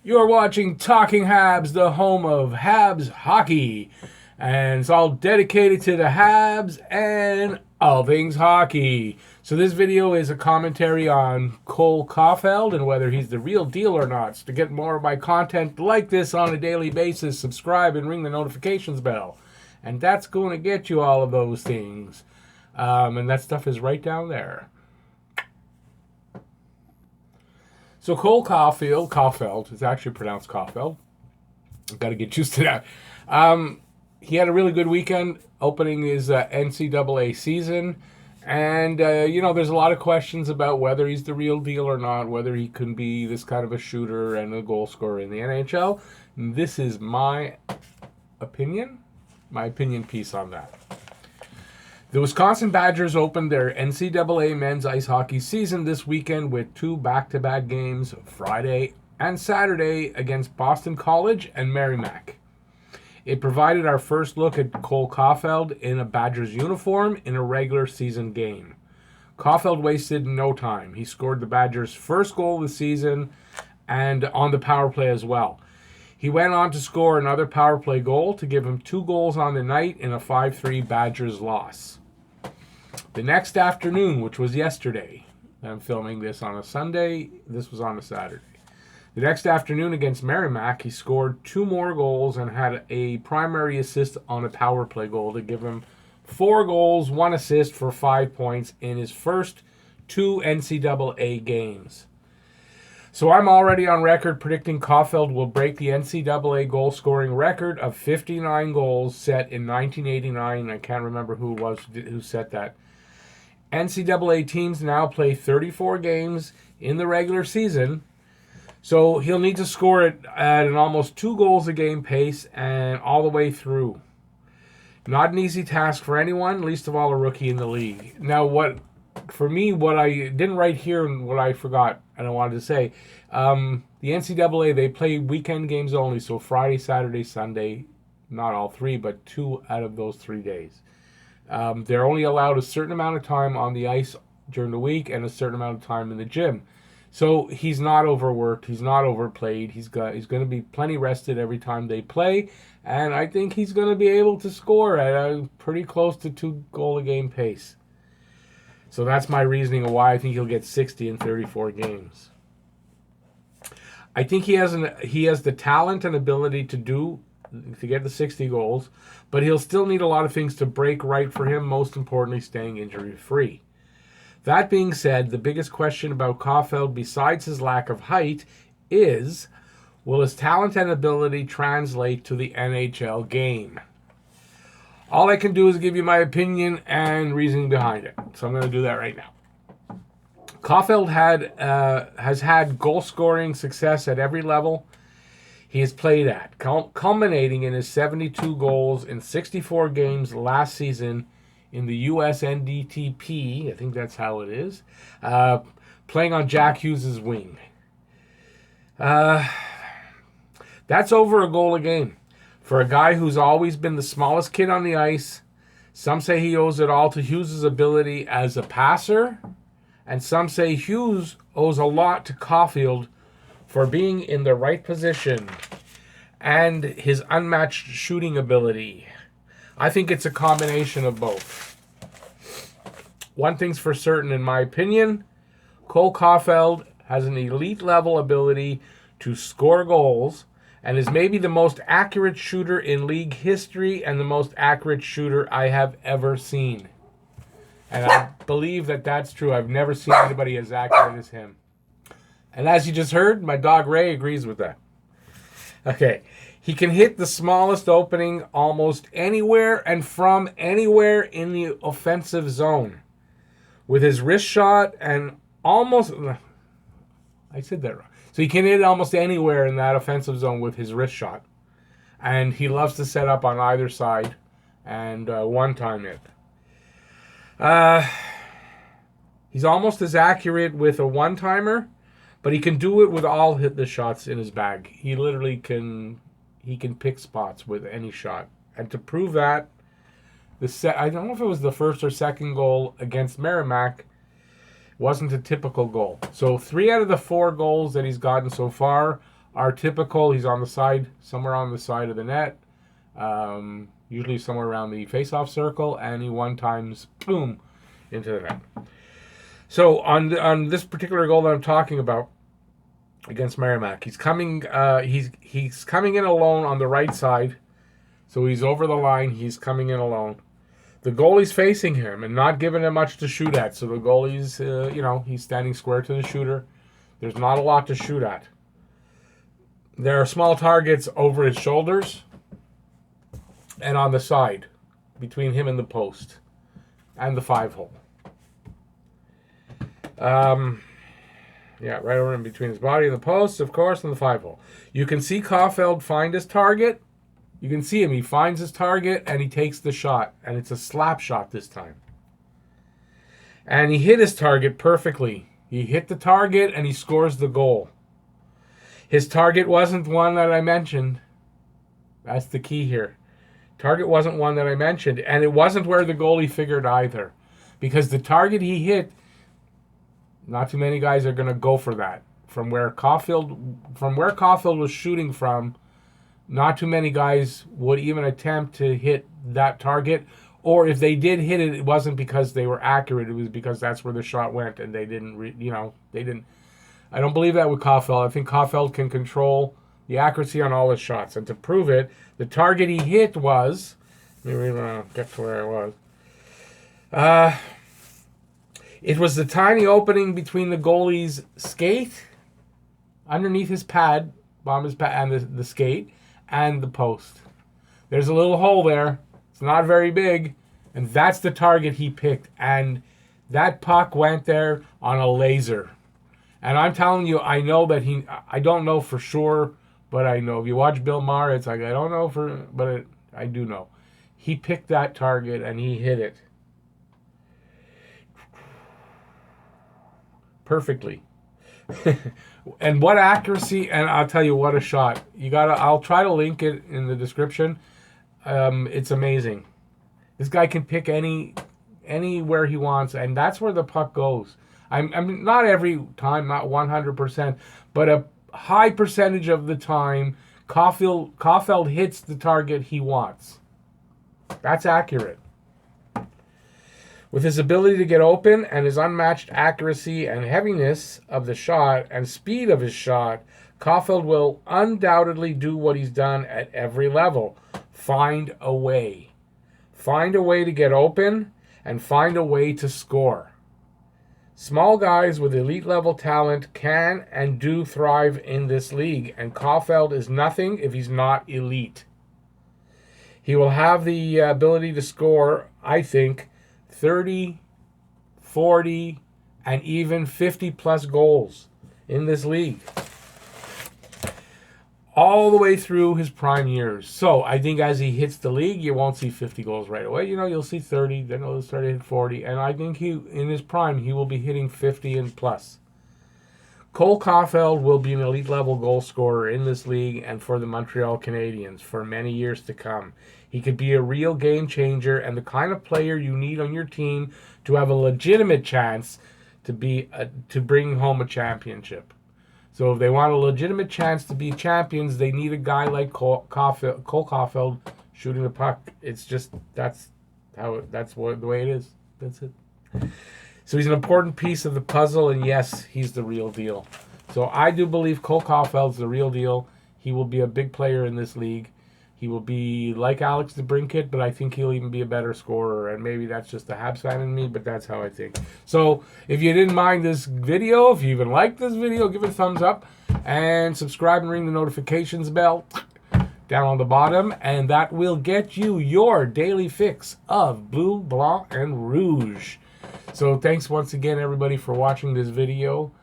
You're watching Talking Habs, the home of Habs hockey. And it's all dedicated to the Habs and all things hockey. So this video is a commentary on Cole Caufield and whether he's the real deal or not. So to get more of my content like this on a daily basis, subscribe and ring the notifications bell. And that's going to get you all of those things. And that stuff is right down there. So Cole Caufield, it's actually pronounced Caufield. I've got to get used to that. He had a really good weekend opening his NCAA season. And, there's a lot of questions about whether he's the real deal or not, whether he can be this kind of a shooter and a goal scorer in the NHL. And this is my opinion piece on that. The Wisconsin Badgers opened their NCAA men's ice hockey season this weekend with two back-to-back games, Friday and Saturday, against Boston College and Merrimack. It provided our first look at Cole Caufield in a Badgers uniform in a regular season game. Caufield wasted no time. He scored the Badgers' first goal of the season and on the power play as well. He went on to score another power play goal to give him 2 goals on the night in a 5-3 Badgers loss. The next afternoon, which was yesterday, I'm filming this on a Sunday, this was on a Saturday. The next afternoon against Merrimack, he scored 2 more goals and had a primary assist on a power play goal to give him 4 goals, 1 assist for 5 points in his first 2 NCAA games. So I'm already on record predicting Caufield will break the NCAA goal-scoring record of 59 goals set in 1989. I can't remember who it was who set that. NCAA teams now play 34 games in the regular season, so he'll need to score it at an almost 2 goals a game pace and all the way through. Not an easy task for anyone, least of all a rookie in the league. Now, what I didn't write here and what I forgot and I wanted to say, the NCAA, they play weekend games only, so Friday, Saturday, Sunday, not all 3, but 2 out of those 3 days. They're only allowed a certain amount of time on the ice during the week and a certain amount of time in the gym. So he's not overworked, he's not overplayed, he's going to be plenty rested every time they play, and I think he's going to be able to score at a pretty close to 2 goal a game pace. So that's my reasoning of why I think he'll get 60 in 34 games. I think he has the talent and ability to get the 60 goals, but he'll still need a lot of things to break right for him, most importantly staying injury-free. That being said, the biggest question about Caufield, besides his lack of height, is will his talent and ability translate to the NHL game? All I can do is give you my opinion and reasoning behind it. So I'm going to do that right now. Caufield has had goal-scoring success at every level he has played at, culminating in his 72 goals in 64 games last season in the USNDTP, I think that's how it is, playing on Jack Hughes' wing. That's over a goal a game. For a guy who's always been the smallest kid on the ice, some say he owes it all to Hughes' ability as a passer, and some say Hughes owes a lot to Caufield for being in the right position and his unmatched shooting ability. I think it's a combination of both. One thing's for certain, in my opinion, Cole Caufield has an elite level ability to score goals and is maybe the most accurate shooter in league history and the most accurate shooter I have ever seen. And I believe that that's true. I've never seen anybody as accurate as him. And as you just heard, my dog Ray agrees with that. Okay. He can hit the smallest opening almost anywhere and from anywhere in the offensive zone. With his wrist shot and almost... I said that wrong. So he can hit almost anywhere in that offensive zone with his wrist shot. And he loves to set up on either side and one-time it. He's almost as accurate with a one-timer, but he can do it with all the shots in his bag. He literally can pick spots with any shot. And to prove that, I don't know if it was the first or second goal against Merrimack wasn't a typical goal. So 3 out of the 4 goals that he's gotten so far are typical. He's on the side, somewhere on the side of the net, usually somewhere around the face-off circle, and he one-times, boom, into the net. So on this particular goal that I'm talking about against Merrimack, he's coming in alone on the right side. So he's over the line. He's coming in alone. The goalie's facing him and not giving him much to shoot at. So the goalie's, he's standing square to the shooter. There's not a lot to shoot at. There are small targets over his shoulders and on the side between him and the post and the 5-hole. Right over in between his body and the post, of course, and the 5-hole. You can see Caufield find his target. You can see him. He finds his target, and he takes the shot. And it's a slap shot this time. And he hit his target perfectly. He hit the target, and he scores the goal. His target wasn't one that I mentioned. That's the key here. Target wasn't one that I mentioned. And it wasn't where the goalie figured either. Because the target he hit, not too many guys are going to go for that. From where Caufield was shooting from, not too many guys would even attempt to hit that target. Or if they did hit it, it wasn't because they were accurate. It was because that's where the shot went, and they didn't. I don't believe that with Caufield. I think Caufield can control the accuracy on all his shots. And to prove it, the target he hit was. Let me get to where it was. It was the tiny opening between the goalie's skate, underneath his pad, bottom of his pad, and the skate, and the post. There's a little hole there. It's not very big, and that's the target he picked. And that puck went there on a laser. And I'm telling you, I know that I don't know for sure, but I know. If you watch Bill Maher, it's like, I don't know but I do know. He picked that target, and he hit it perfectly. And what accuracy, and I'll tell you what a shot. I'll try to link it in the description. It's amazing. This guy can pick anywhere he wants, and that's where the puck goes. I'm not every time, not 100%, but a high percentage of the time, Caufield hits the target he wants. That's accurate. With his ability to get open and his unmatched accuracy and heaviness of the shot and speed of his shot, Caufield will undoubtedly do what he's done at every level. Find a way. Find a way to get open and find a way to score. Small guys with elite level talent can and do thrive in this league, and Caufield is nothing if he's not elite. He will have the ability to score, I think, 30, 40, and even 50-plus goals in this league. All the way through his prime years. So I think as he hits the league, you won't see 50 goals right away. You'll see 30, then he'll start to hit 40. And I think in his prime, he will be hitting 50 and plus. Cole Caufield will be an elite-level goal scorer in this league and for the Montreal Canadiens for many years to come. He could be a real game changer and the kind of player you need on your team to have a legitimate chance to bring home a championship. So if they want a legitimate chance to be champions, they need a guy like Cole Caufield shooting the puck. It's just that's the way it is. That's it. So he's an important piece of the puzzle, and yes, he's the real deal. So I do believe Cole Caufield's the real deal. He will be a big player in this league. He will be like Alex DeBrincat, but I think he'll even be a better scorer. And maybe that's just the Habs fan in me, but that's how I think. So if you didn't mind this video, if you even liked this video, give it a thumbs up and subscribe and ring the notifications bell down on the bottom. And that will get you your daily fix of blue, blanc, and rouge. So thanks once again, everybody, for watching this video.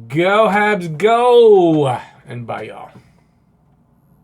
Go Habs, go! And bye, y'all.